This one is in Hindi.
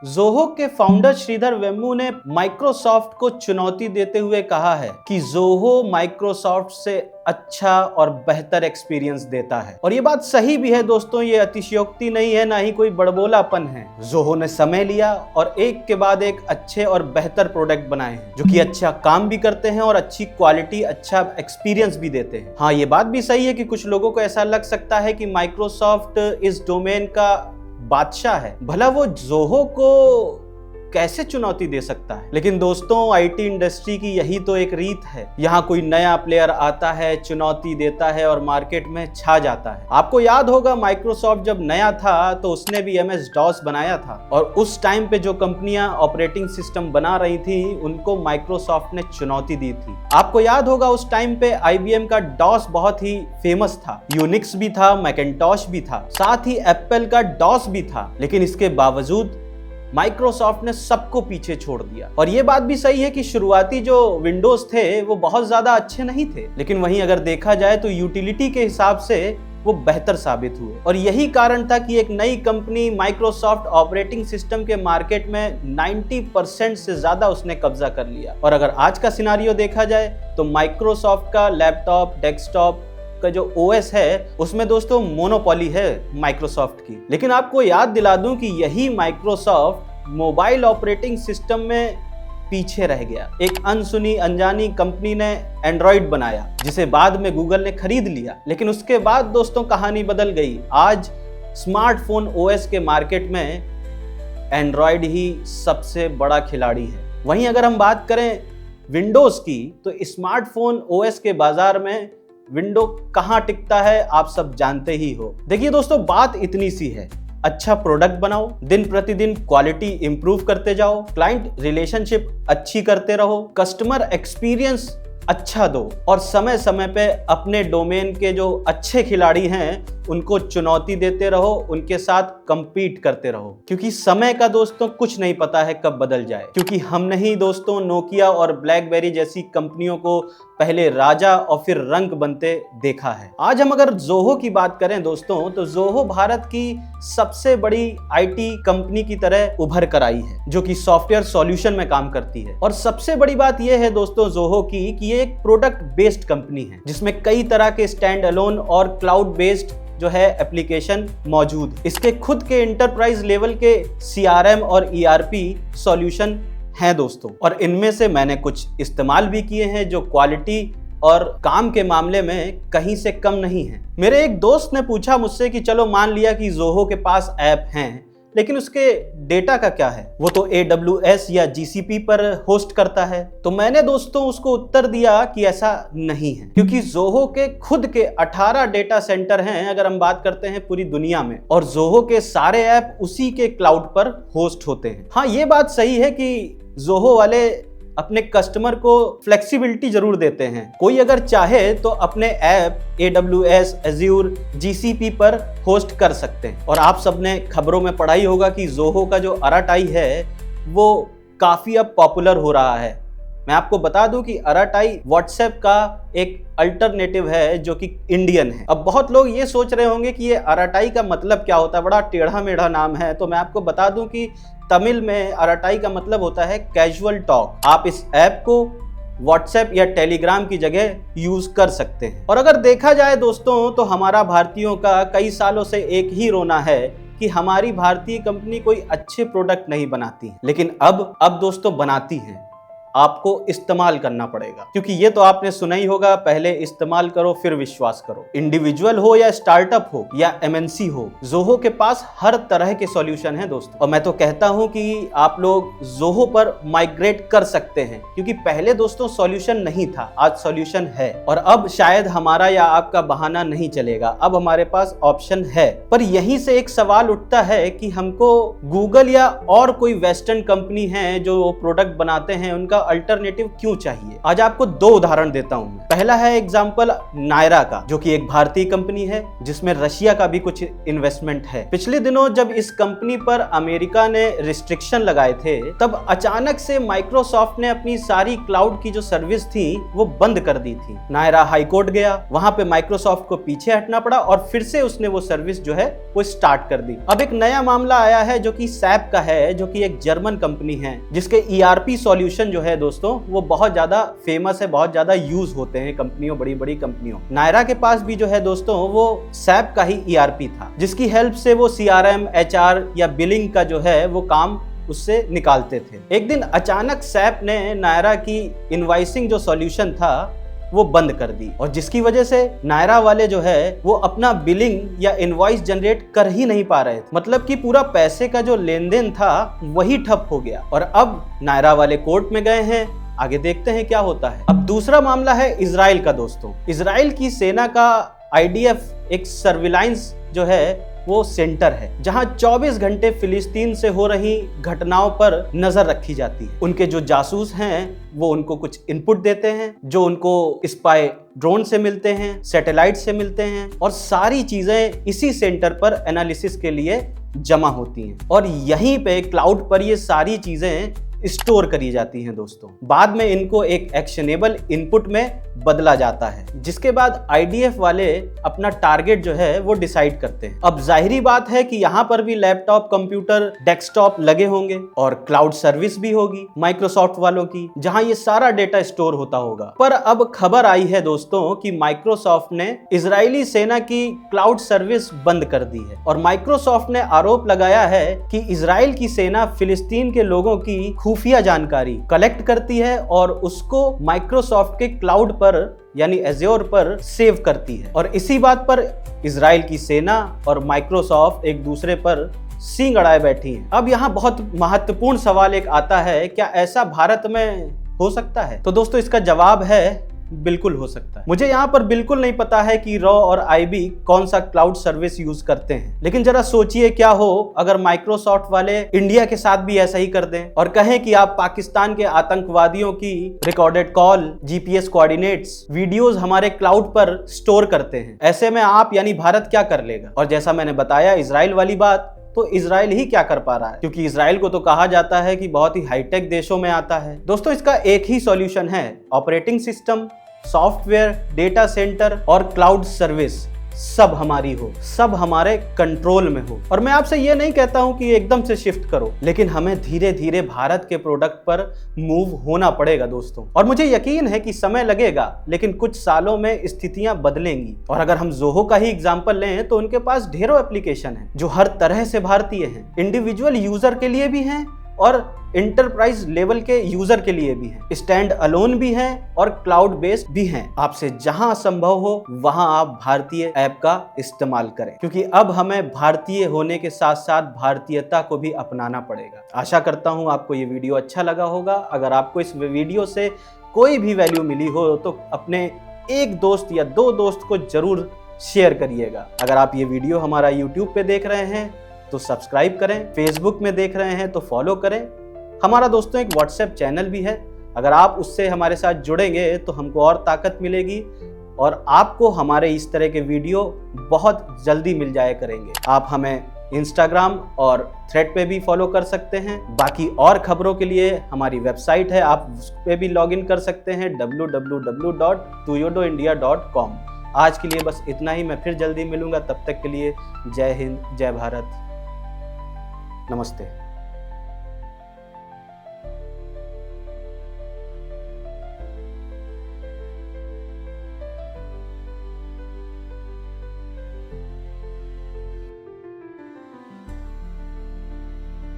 ज़ोहो के फाउंडर श्रीधर वेम्बू ने माइक्रोसॉफ्ट को चुनौती देते हुए कहा है कि ज़ोहो माइक्रोसॉफ्ट से अच्छा और बेहतर एक्सपीरियंस देता है। और ये बात सही भी है दोस्तों, ये अतिशयोक्ति नहीं है, ना ही कोई बड़बोलापन है। ज़ोहो ने समय लिया और एक के बाद एक अच्छे और बेहतर प्रोडक्ट बनाए हैं जो कि अच्छा काम भी करते हैं और अच्छी क्वालिटी, अच्छा एक्सपीरियंस भी देते हैं। हाँ, ये बात भी सही है कि कुछ लोगों को ऐसा लग सकता है कि माइक्रोसॉफ्ट इस डोमेन का बादशाह है, भला वो ज़ोहो को कैसे चुनौती दे सकता है। लेकिन दोस्तों, आईटी इंडस्ट्री की यही तो एक रीत है। यहाँ कोई नया प्लेयर आता है, चुनौती देता है और मार्केट में छा जाता है। आपको याद होगा माइक्रोसॉफ्ट जब नया था तो उसने भी MS DOS बनाया था और उस टाइम पे जो कंपनियां ऑपरेटिंग सिस्टम बना रही थी उनको माइक्रोसॉफ्ट ने चुनौती दी थी। आपको याद होगा उस टाइम पे IBM का DOS बहुत ही फेमस था, यूनिक्स भी था, मैकिन्टॉश भी था, साथ ही एप्पल का DOS भी था। लेकिन इसके बावजूद माइक्रोसॉफ्ट ने सबको पीछे छोड़ दिया। और ये बात भी सही है कि शुरुआती जो विंडोज थे वो बहुत ज्यादा अच्छे नहीं थे, लेकिन वहीं अगर देखा जाए तो यूटिलिटी के हिसाब से वो बेहतर साबित हुए। और यही कारण था कि एक नई कंपनी माइक्रोसॉफ्ट ऑपरेटिंग सिस्टम के मार्केट में 90% से ज्यादा उसने कब्जा कर लिया। और अगर आज का सिनारियो देखा जाए तो माइक्रोसॉफ्ट का लैपटॉप, डेस्कटॉप का जो OS है उसमें दोस्तों मोनोपोली है माइक्रोसॉफ्ट की। लेकिन आपको याद दिला दूं कि यही माइक्रोसॉफ्ट मोबाइल ऑपरेटिंग सिस्टम में पीछे रह गया। एक अनसुनी अनजानी कंपनी ने एंड्रॉइड बनाया जिसे बाद में गूगल ने खरीद लिया, लेकिन उसके बाद दोस्तों कहानी बदल गई। आज स्मार्टफोन OS के मार्केट में एंड्रॉइड ही सबसे बड़ा खिलाड़ी है। वहीं अगर हम बात करें विंडोज की तो स्मार्टफोन OS के बाजार में विंडो कहां टिकता है आप सब जानते ही हो। देखिए दोस्तों, बात इतनी सी है, अच्छा प्रोडक्ट बनाओ, दिन प्रतिदिन क्वालिटी इंप्रूव करते जाओ, क्लाइंट रिलेशनशिप अच्छी करते रहो, कस्टमर एक्सपीरियंस अच्छा दो और समय समय पे अपने डोमेन के जो अच्छे खिलाड़ी हैं उनको चुनौती देते रहो, उनके साथ compete करते रहो। क्योंकि समय का दोस्तों कुछ नहीं पता है कब बदल जाए। क्योंकि हमने ही दोस्तों नोकिया और ब्लैकबेरी जैसी कंपनियों को पहले राजा और फिर रंक बनते देखा है। आज हम अगर ज़ोहो की बात करें दोस्तों तो ज़ोहो भारत की सबसे बड़ी IT कंपनी की तरह उभर कर आई है जो कि सॉफ्टवेयर सॉल्यूशन में काम करती है। और सबसे बड़ी बात यह है दोस्तों ज़ोहो की कि ये एक प्रोडक्ट बेस्ड कंपनी है जिसमें कई तरह के स्टैंड अलोन और क्लाउड बेस्ड जो है एप्लीकेशन मौजूद। इसके खुद के एंटरप्राइज लेवल के CRM और ERP सॉल्यूशन हैं दोस्तों, और इनमें से मैंने कुछ इस्तेमाल भी किए हैं जो क्वालिटी और काम के मामले में कहीं से कम नहीं है। मेरे एक दोस्त ने पूछा मुझसे कि चलो मान लिया कि ज़ोहो के पास ऐप हैं, लेकिन उसके डेटा का क्या है, वो तो AWS या GCP पर होस्ट करता है। तो मैंने दोस्तों उसको उत्तर दिया कि ऐसा नहीं है, क्योंकि ज़ोहो के खुद के 18 डेटा सेंटर हैं अगर हम बात करते हैं पूरी दुनिया में, और ज़ोहो के सारे ऐप उसी के क्लाउड पर होस्ट होते हैं। हाँ, ये बात सही है कि ज़ोहो वाले अपने कस्टमर को फ्लेक्सिबिलिटी जरूर देते हैं। कोई अगर चाहे तो अपने ऐप AWS, Azure, GCP पर होस्ट कर सकते हैं। और आप सबने खबरों में पढ़ा ही होगा कि ज़ोहो का जो अराटाई है वो काफ़ी अब पॉपुलर हो रहा है। मैं आपको बता दूं कि अराटाई WhatsApp का एक अल्टरनेटिव है जो कि इंडियन है। अब बहुत लोग ये सोच रहे होंगे कि ये अराटाई का मतलब क्या होता है, बड़ा टेढ़ा मेढ़ा नाम है। तो मैं आपको बता दूं कि तमिल में अराटाई का मतलब होता है कैजुअल टॉक। आप इस ऐप को WhatsApp या Telegram की जगह यूज कर सकते हैं। और अगर देखा जाए दोस्तों तो हमारा भारतीयों का कई सालों से एक ही रोना है कि हमारी भारतीय कंपनी कोई अच्छे प्रोडक्ट नहीं बनाती, लेकिन अब दोस्तों बनाती हैं। आपको इस्तेमाल करना पड़ेगा, क्योंकि ये तो आपने सुना ही होगा, पहले इस्तेमाल करो फिर विश्वास करो। इंडिविजुअल हो या स्टार्टअप हो या MNC हो, ज़ोहो के पास हर तरह के सॉल्यूशन हैं दोस्तों। और मैं तो कहता हूं कि आप लोग ज़ोहो पर माइग्रेट कर सकते हैं, क्योंकि पहले दोस्तों सॉल्यूशन नहीं था, आज सॉल्यूशन है। और अब शायद हमारा या आपका बहाना नहीं चलेगा, अब हमारे पास ऑप्शन है। पर यहीं से एक सवाल उठता है कि हमको गूगल या और कोई वेस्टर्न कंपनी है जो प्रोडक्ट बनाते हैं उनका अल्टरनेटिव क्यों चाहिए। आज आपको दो उदाहरण देता हूं मैं। पहला है एग्जांपल नायरा का, जो कि एक भारतीय कंपनी है जिसमें रशिया का भी कुछ इन्वेस्टमेंट है। पिछले दिनों जब इस कंपनी पर अमेरिका ने रिस्ट्रिक्शन लगाए थे, तब अचानक से माइक्रोसॉफ्ट ने अपनी सारी क्लाउड की जो सर्विस थी वो बंद कर दी थी। नायरा हाई कोर्ट गया, वहां पे माइक्रोसॉफ्ट को पीछे हटना पड़ा और फिर से उसने वो सर्विस जो है वो स्टार्ट कर दी। अब एक नया मामला आया है जो कि सैप का है, जो कि एक जर्मन कंपनी है जिसके ERP सॉल्यूशन जो है दोस्तों वो बहुत ज्यादा फेमस है, बहुत ज्यादा यूज होते हैं कंपनियों, बड़ी बड़ी कंपनियों। नायरा के पास भी जो है दोस्तों वो सैप का ही ERP था, जिसकी हेल्प से वो CRM, HR या बिलिंग का जो है वो काम उससे निकालते थे। एक दिन अचानक सैप ने नायरा की इनवॉइसिंग जो सॉल्यूशन था वो बंद कर दी, और जिसकी वजह से नायरा वाले जो है वो अपना बिलिंग या इनवॉइस जनरेट कर ही नहीं पा रहे थे। मतलब कि पूरा पैसे का जो लेन देन था वही ठप हो गया, और अब नायरा वाले कोर्ट में गए हैं। आगे देखते हैं क्या होता है। अब दूसरा मामला है इजराइल का दोस्तों। इजराइल की सेना का IDF एक सर्विलांस जो है वो सेंटर है, जहां 24 घंटे फिलिस्तीन से हो रही घटनाओं पर नजर रखी जाती है। उनके जो जासूस हैं वो उनको कुछ इनपुट देते हैं, जो उनको स्पाई ड्रोन से मिलते हैं, सैटेलाइट से मिलते हैं, और सारी चीजें इसी सेंटर पर एनालिसिस के लिए जमा होती हैं, और यहीं पे क्लाउड पर ये सारी चीजें स्टोर करी जाती हैं दोस्तों। बाद में इनको एक एक्शनेबल इनपुट में बदला जाता है, जिसके बाद IDF वाले अपना टारगेट जो है वो डिसाइड करते हैं। अब जाहिरी बात है कि यहाँ पर भी लैपटॉप, कंप्यूटर, डेस्कटॉप लगे होंगे और क्लाउड सर्विस भी होगी माइक्रोसॉफ्ट वालों की, जहां ये सारा डेटा स्टोर होता होगा। पर अब खबर आई है दोस्तों कि माइक्रोसॉफ्ट ने इजरायली सेना की क्लाउड सर्विस बंद कर दी है, और माइक्रोसॉफ्ट ने आरोप लगाया है कि इजराइल की सेना फिलिस्तीन के लोगों की खुफिया जानकारी कलेक्ट करती है और उसको माइक्रोसॉफ्ट के क्लाउड पर यानी एज़्योर पर सेव करती है, और इसी बात पर इजराइल की सेना और माइक्रोसॉफ्ट एक दूसरे पर सींग अड़ाए बैठी हैं। अब यहाँ बहुत महत्वपूर्ण सवाल एक आता है, क्या ऐसा भारत में हो सकता है? तो दोस्तों इसका जवाब है बिल्कुल हो सकता है। मुझे यहाँ पर बिल्कुल नहीं पता है कि रॉ और IB कौन सा क्लाउड सर्विस यूज करते हैं, लेकिन जरा सोचिए क्या हो अगर माइक्रोसॉफ्ट वाले इंडिया के साथ भी ऐसा ही कर दें और कहें कि आप पाकिस्तान के आतंकवादियों की recorded call, GPS coordinates, videos हमारे क्लाउड पर स्टोर करते हैं। ऐसे में आप यानी भारत क्या कर लेगा? और जैसा मैंने बताया इजराइल वाली बात, तो इजराइल ही क्या कर पा रहा है, क्योंकि इजराइल को तो कहा जाता है कि बहुत ही हाईटेक देशों में आता है। दोस्तों इसका एक ही सॉल्यूशन है, operating system, software, data centre और क्लाउड सर्विस सब हमारी हो, सब हमारे कंट्रोल में हो। और मैं आपसे ये नहीं कहता हूं कि एकदम से शिफ्ट करो, लेकिन हमें धीरे धीरे भारत के प्रोडक्ट पर मूव होना पड़ेगा दोस्तों। और मुझे यकीन है कि समय लगेगा, लेकिन कुछ सालों में स्थितियां बदलेंगी। और अगर हम जोहो का ही एग्जांपल लें तो उनके पास ढेरों एप्लीकेशन हैं जो हर तरह से भारतीय हैं, इंडिविजुअल यूजर के लिए भी हैं और इंटरप्राइज लेवल के यूजर के लिए भी हैं, स्टैंड अलोन भी हैं और क्लाउड बेस्ड भी हैं। आपसे जहां संभव हो वहां आप भारतीय ऐप का इस्तेमाल करें, क्योंकि अब हमें भारतीय होने के साथ साथ भारतीयता को भी अपनाना पड़ेगा। आशा करता हूं आपको ये वीडियो अच्छा लगा होगा। अगर आपको इस वीडियो से कोई भी वैल्यू मिली हो तो अपने एक दोस्त या दो दोस्त को जरूर शेयर करिएगा। अगर आप ये वीडियो हमारा YouTube पे देख रहे हैं तो सब्सक्राइब करें, फेसबुक में देख रहे हैं तो फॉलो करें। हमारा दोस्तों एक व्हाट्सएप चैनल भी है, अगर आप उससे हमारे साथ जुड़ेंगे तो हमको और ताकत मिलेगी और आपको हमारे इस तरह के वीडियो बहुत जल्दी मिल जाया करेंगे। आप हमें इंस्टाग्राम और थ्रेड पे भी फॉलो कर सकते हैं। बाकी और खबरों के लिए हमारी वेबसाइट है, आप उस पे भी लॉगिन कर सकते हैं www.tuyodoindia.com। आज के लिए बस इतना ही, मैं फिर जल्दी मिलूंगा। तब तक के लिए जय हिंद, जय भारत, नमस्ते।